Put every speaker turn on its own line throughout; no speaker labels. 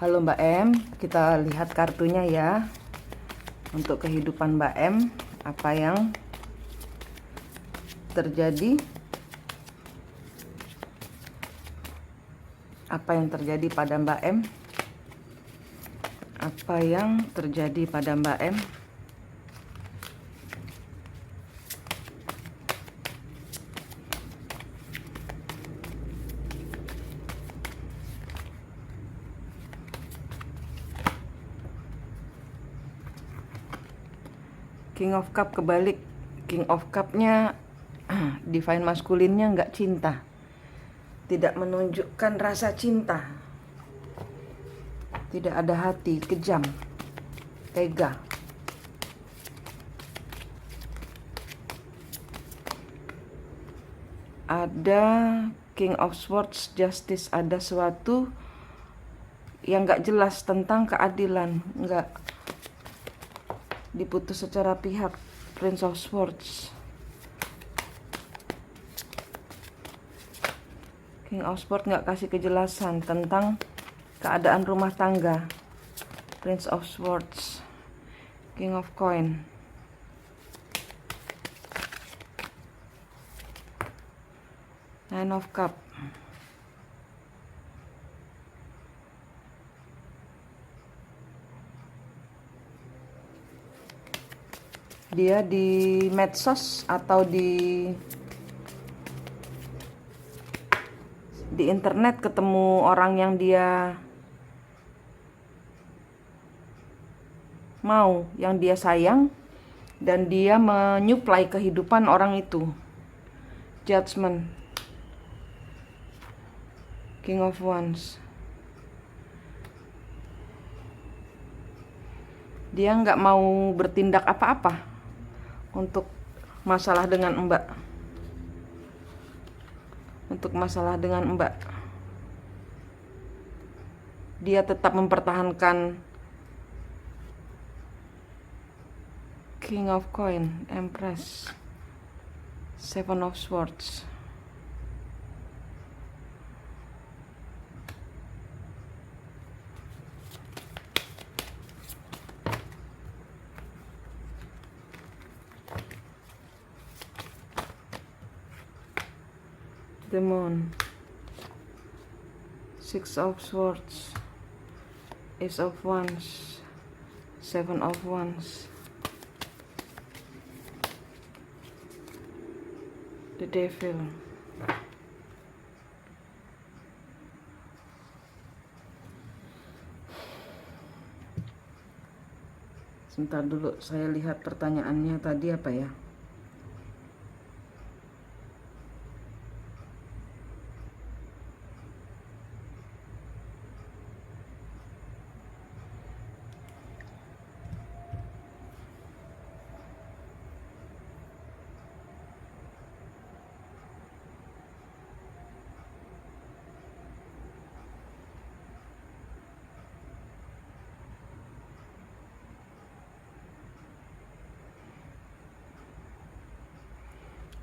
Halo Mbak M, kita lihat kartunya ya. Untuk kehidupan Mbak M, apa yang terjadi? Apa yang terjadi pada Mbak M? Apa yang terjadi pada Mbak M? King of Cup kebalik. King of Cup-nya divine maskulinnya nggak cinta, tidak menunjukkan rasa cinta, tidak ada hati, kejam, tega. Ada King of Swords, Justice, ada sesuatu yang nggak jelas tentang keadilan, nggak diputus secara pihak. Prince of Swords, King of Swords nggak kasih kejelasan tentang keadaan rumah tangga. Prince of Swords, King of Coin, Nine of Cup. Dia di medsos atau di internet ketemu orang yang dia mau, yang dia sayang, dan dia menyuplai kehidupan orang itu. Judgment, King of Wands. Dia nggak mau bertindak apa-apa untuk masalah dengan Mbak. Dia tetap mempertahankan King of Coin, Empress, Seven of Swords. The Moon, Six of Swords, Ace of Wands, Seven of Wands, The Devil. Sebentar dulu, saya lihat pertanyaannya tadi apa ya.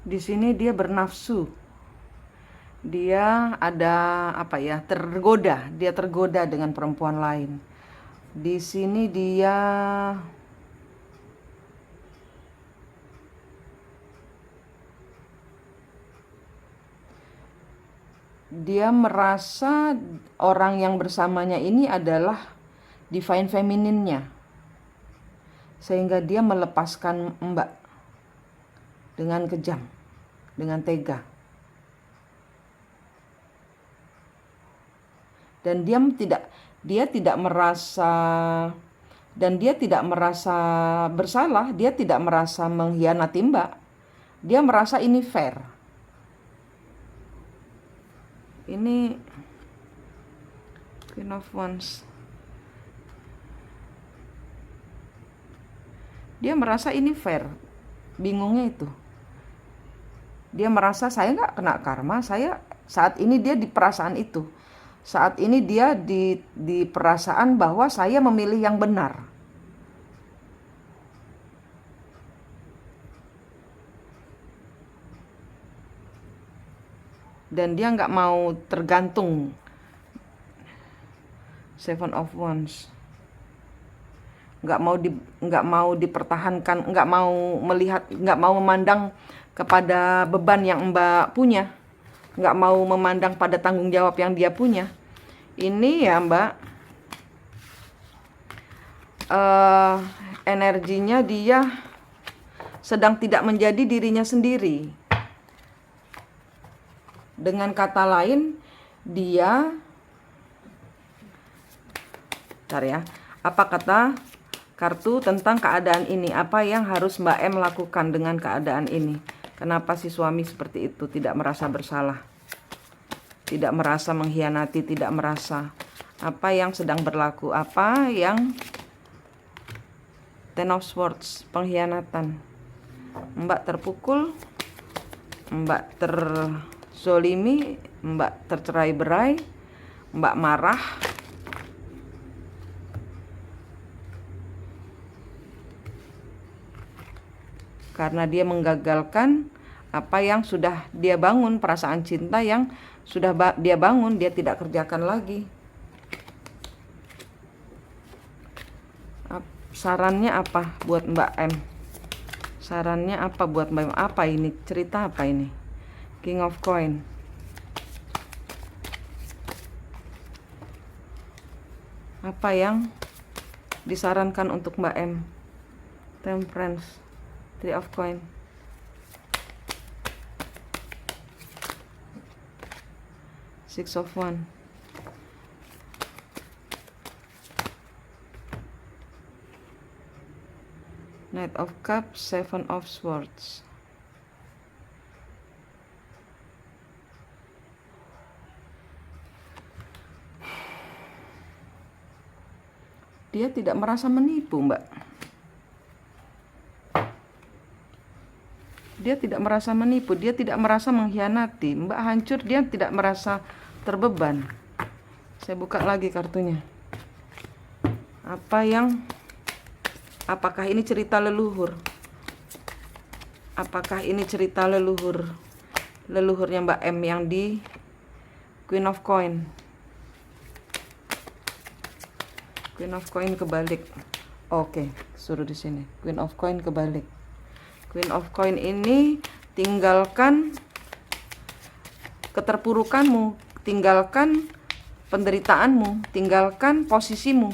Di sini dia bernafsu. Dia ada apa ya? Dia tergoda dengan perempuan lain. Di sini dia merasa orang yang bersamanya ini adalah divine femininnya, sehingga dia melepaskan Mbak dengan kejam, dengan tega. Dan dia tidak merasa, dan dia tidak merasa bersalah, dia tidak merasa mengkhianati Mbak. Dia merasa ini fair. Ini Queen of Wands. Dia merasa ini fair. Bingungnya itu. Dia merasa saya nggak kena karma, saya saat ini dia di perasaan itu. Saat ini dia di perasaan bahwa saya memilih yang benar. Dan dia nggak mau tergantung Seven of Wands. Nggak mau dipertahankan, nggak mau melihat, nggak mau memandang kepada beban yang Mbak punya, nggak mau memandang pada tanggung jawab yang dia punya. Ini ya Mbak, energinya dia sedang tidak menjadi dirinya sendiri. Dengan kata lain, dia, bentar ya, apa kata kartu tentang keadaan ini? Apa yang harus Mbak M lakukan dengan keadaan ini? Kenapa si suami seperti itu? Tidak merasa bersalah, tidak merasa mengkhianati, tidak merasa. Apa yang sedang berlaku? Apa yang Ten of Swords, pengkhianatan. Mbak terpukul, Mbak terzolimi, Mbak tercerai-berai, Mbak marah. Karena dia menggagalkan apa yang sudah dia bangun, perasaan cinta yang sudah dia bangun, dia tidak kerjakan lagi. Sarannya apa buat Mbak M? Sarannya apa buat Mbak M? Apa ini? Cerita apa ini? King of Coin. Apa yang disarankan untuk Mbak M? Temperance. Three of Coin. Six of Wands. Knight of Cups, Seven of Swords. Dia tidak merasa menipu, Mbak. Dia tidak merasa menipu, dia tidak merasa mengkhianati. Mbak hancur, dia tidak merasa terbeban. Saya buka lagi kartunya. Apakah ini cerita leluhur? Apakah ini cerita leluhur? Leluhurnya Mbak M yang di Queen of Coin. Queen of Coin kebalik. Oke, suruh di sini. Queen of Coin kebalik. Queen of Coin ini tinggalkan keterpurukanmu, tinggalkan penderitaanmu, tinggalkan posisimu.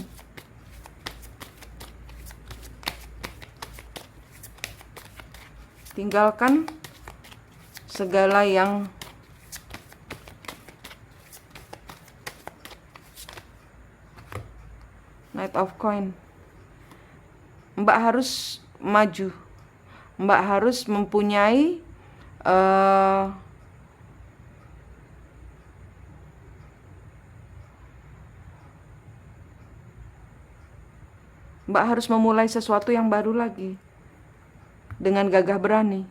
Tinggalkan segala yang Knight of Coin. Mbak harus maju. Mbak harus mempunyai Mbak harus memulai sesuatu yang baru lagi. Dengan gagah berani.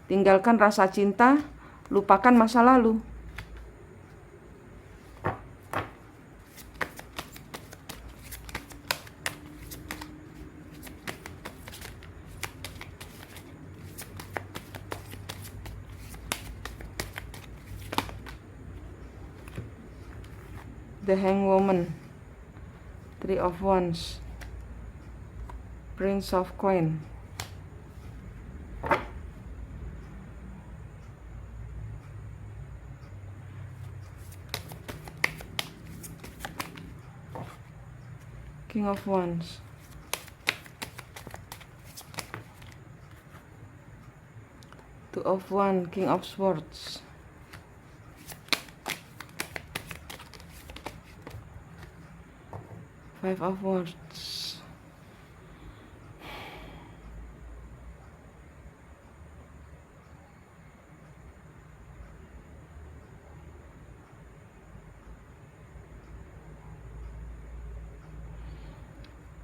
Tinggalkan rasa cinta, lupakan masa lalu. The Hanged Woman, Three of Wands, Prince of Coin, King of Wands, Two of Wands, King of Swords, Five of Wands.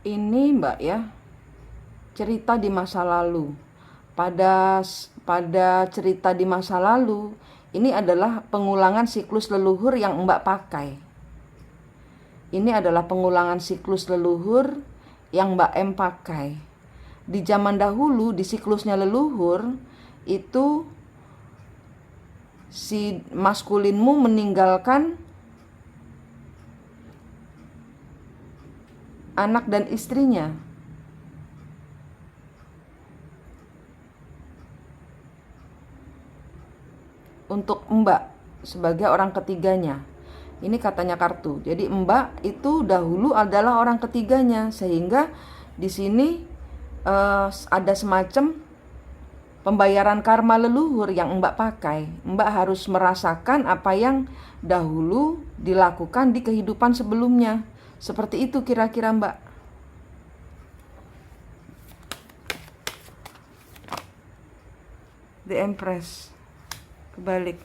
Ini Mbak ya, cerita di masa lalu. Pada cerita di masa lalu, ini adalah pengulangan siklus leluhur yang Mbak pakai. Ini adalah pengulangan siklus leluhur yang Mbak M pakai. Di zaman dahulu, di siklusnya leluhur, itu si maskulinmu meninggalkan anak dan istrinya. Untuk Mbak sebagai orang ketiganya. Ini katanya kartu. Jadi Mbak itu dahulu adalah orang ketiganya, sehingga di sini ada semacam pembayaran karma leluhur yang Mbak pakai. Mbak harus merasakan apa yang dahulu dilakukan di kehidupan sebelumnya. Seperti itu kira-kira Mbak. The Empress. Kebalik.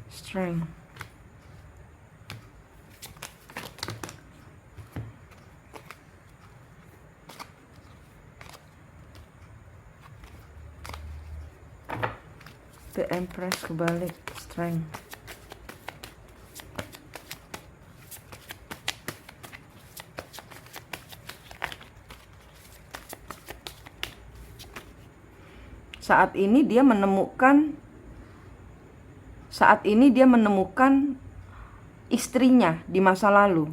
Strength. The Empress kebalik. Strength. Saat ini dia menemukan istrinya di masa lalu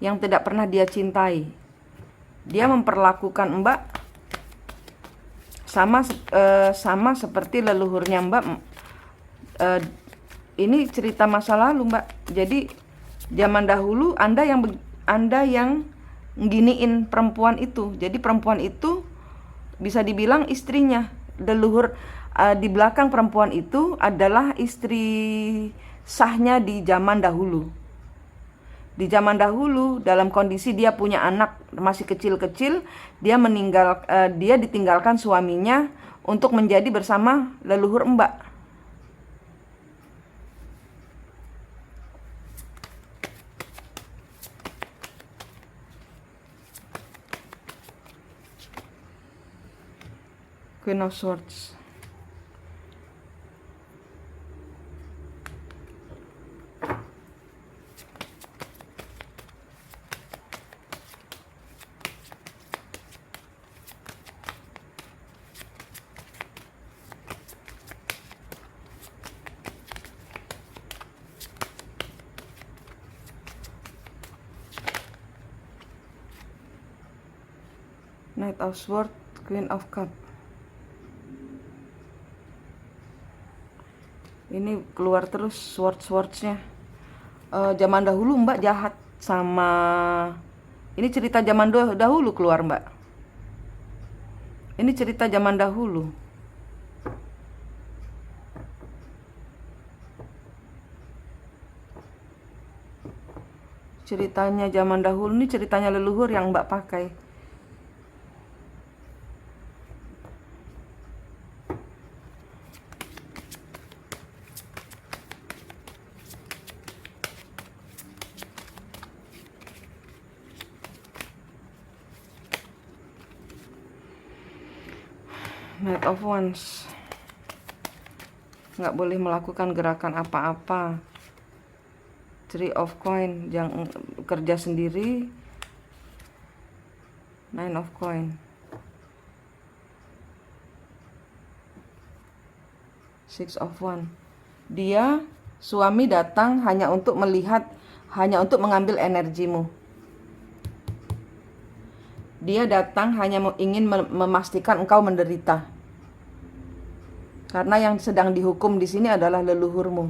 yang tidak pernah dia cintai. Dia memperlakukan Mbak sama seperti leluhurnya Mbak. Ini cerita masa lalu Mbak. Jadi zaman dahulu Anda yang giniin perempuan itu. Jadi perempuan itu bisa dibilang istrinya. Leluhur di belakang perempuan itu adalah istri sahnya di zaman dahulu. Di zaman dahulu dalam kondisi dia punya anak masih kecil-kecil, dia ditinggalkan suaminya untuk menjadi bersama leluhur Mbak. Queen of Swords. Knight of Swords, Queen of Cup. Ini keluar terus swordsnya. Zaman dahulu Mbak jahat sama. Ini cerita zaman dahulu keluar Mbak. Ini cerita zaman dahulu. Ceritanya zaman dahulu, ini ceritanya leluhur yang Mbak pakai. Knight of Wands. Nggak boleh melakukan gerakan apa-apa. Three of Coin, jangan kerja sendiri. Nine of Coin. Six of Wands. Dia, suami datang hanya untuk melihat, hanya untuk mengambil energimu. Dia datang hanya ingin memastikan engkau menderita. Karena yang sedang dihukum di sini adalah leluhurmu.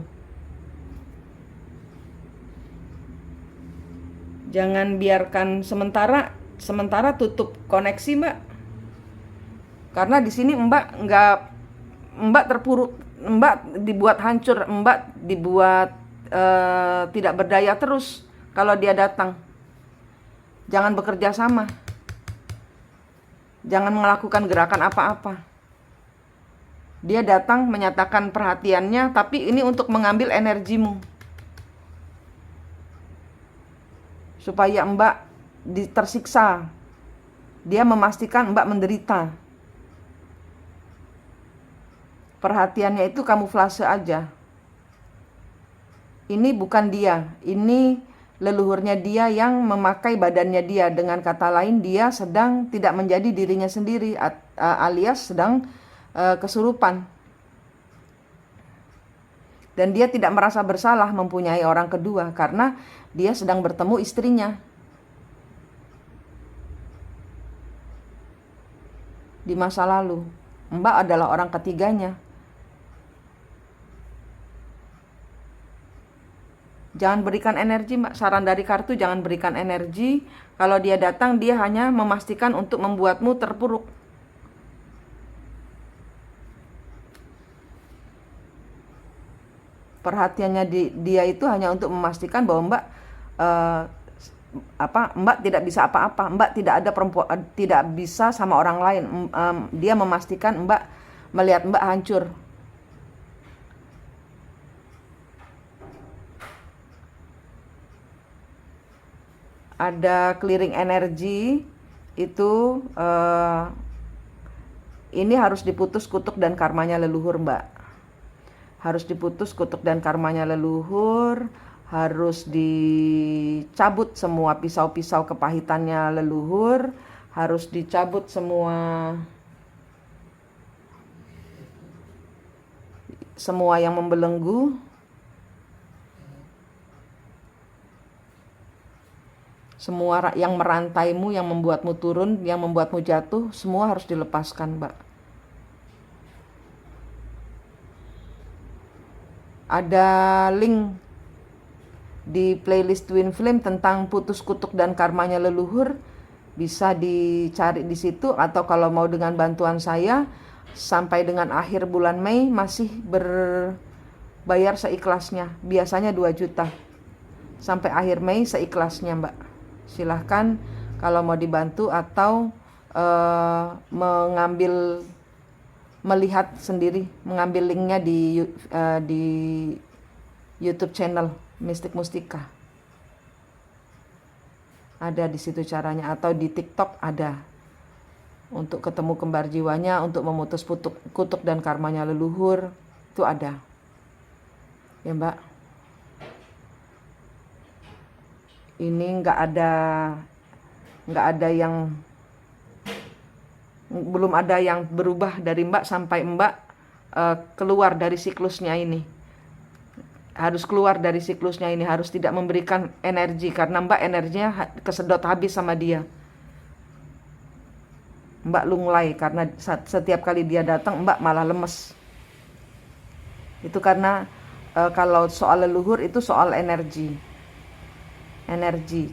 Jangan biarkan sementara tutup koneksi, Mbak. Karena di sini Mbak terpuruk, Mbak dibuat hancur, Mbak dibuat tidak berdaya terus kalau dia datang. Jangan bekerja sama. Jangan melakukan gerakan apa-apa. Dia datang menyatakan perhatiannya, tapi ini untuk mengambil energimu. Supaya Mbak tersiksa. Dia memastikan Mbak menderita. Perhatiannya itu kamuflase aja. Ini bukan dia, ini leluhurnya dia yang memakai badannya dia. Dengan kata lain, dia sedang tidak menjadi dirinya sendiri, alias sedang kesurupan. Dan dia tidak merasa bersalah mempunyai orang kedua karena dia sedang bertemu istrinya di masa lalu. Mbak adalah orang ketiganya. Jangan berikan energi, Mbak. Saran dari kartu, jangan berikan energi. Kalau dia datang, dia hanya memastikan untuk membuatmu terpuruk. Perhatiannya dia itu hanya untuk memastikan bahwa Mbak Mbak tidak bisa apa-apa, Mbak tidak ada perempuan, tidak bisa sama orang lain. Dia memastikan Mbak melihat Mbak hancur. Ada clearing energi itu, ini harus diputus kutuk dan karmanya leluhur, Mbak. Harus diputus kutuk dan karmanya leluhur, harus dicabut semua pisau-pisau kepahitannya leluhur, harus dicabut semua yang membelenggu, semua yang merantaimu, yang membuatmu turun, yang membuatmu jatuh, semua harus dilepaskan, Mbak. Ada link di playlist Twin Flame tentang putus kutuk dan karmanya leluhur, bisa dicari di situ, atau kalau mau dengan bantuan saya sampai dengan akhir bulan Mei masih berbayar seikhlasnya, biasanya 2 juta. Sampai akhir Mei seikhlasnya, Mbak. Silahkan kalau mau dibantu atau melihat sendiri, mengambil linknya di YouTube channel Mistik Mustika. Ada di situ caranya, atau di TikTok ada. Untuk ketemu kembar jiwanya, untuk memutus kutuk dan karmanya leluhur, itu ada. Ya, Mbak. Ini nggak ada yang, belum ada yang berubah dari Mbak sampai Mbak keluar dari siklusnya ini. Harus keluar dari siklusnya ini, harus tidak memberikan energi, karena Mbak energinya kesedot habis sama dia. Mbak lunglai karena setiap kali dia datang Mbak malah lemes. Itu karena kalau soal leluhur itu soal energi,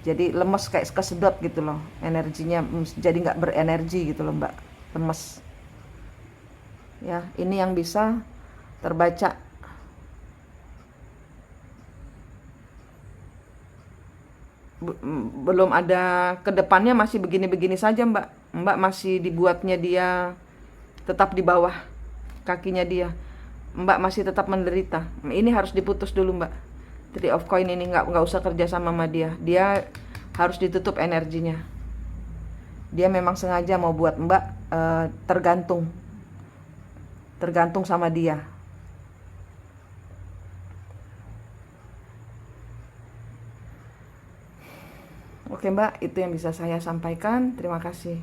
jadi lemes, kayak kesedot gitu loh energinya, jadi nggak berenergi gitu loh Mbak, lemes. Ya, ini yang bisa terbaca. Belum ada, kedepannya masih begini-begini saja Mbak. Mbak masih dibuatnya dia tetap di bawah kakinya dia. Mbak masih tetap menderita. Ini harus diputus dulu Mbak. Three of Coin ini nggak usah kerja sama dia. Dia harus ditutup energinya. Dia memang sengaja mau buat Mbak tergantung sama dia. Oke Mbak, itu yang bisa saya sampaikan. Terima kasih.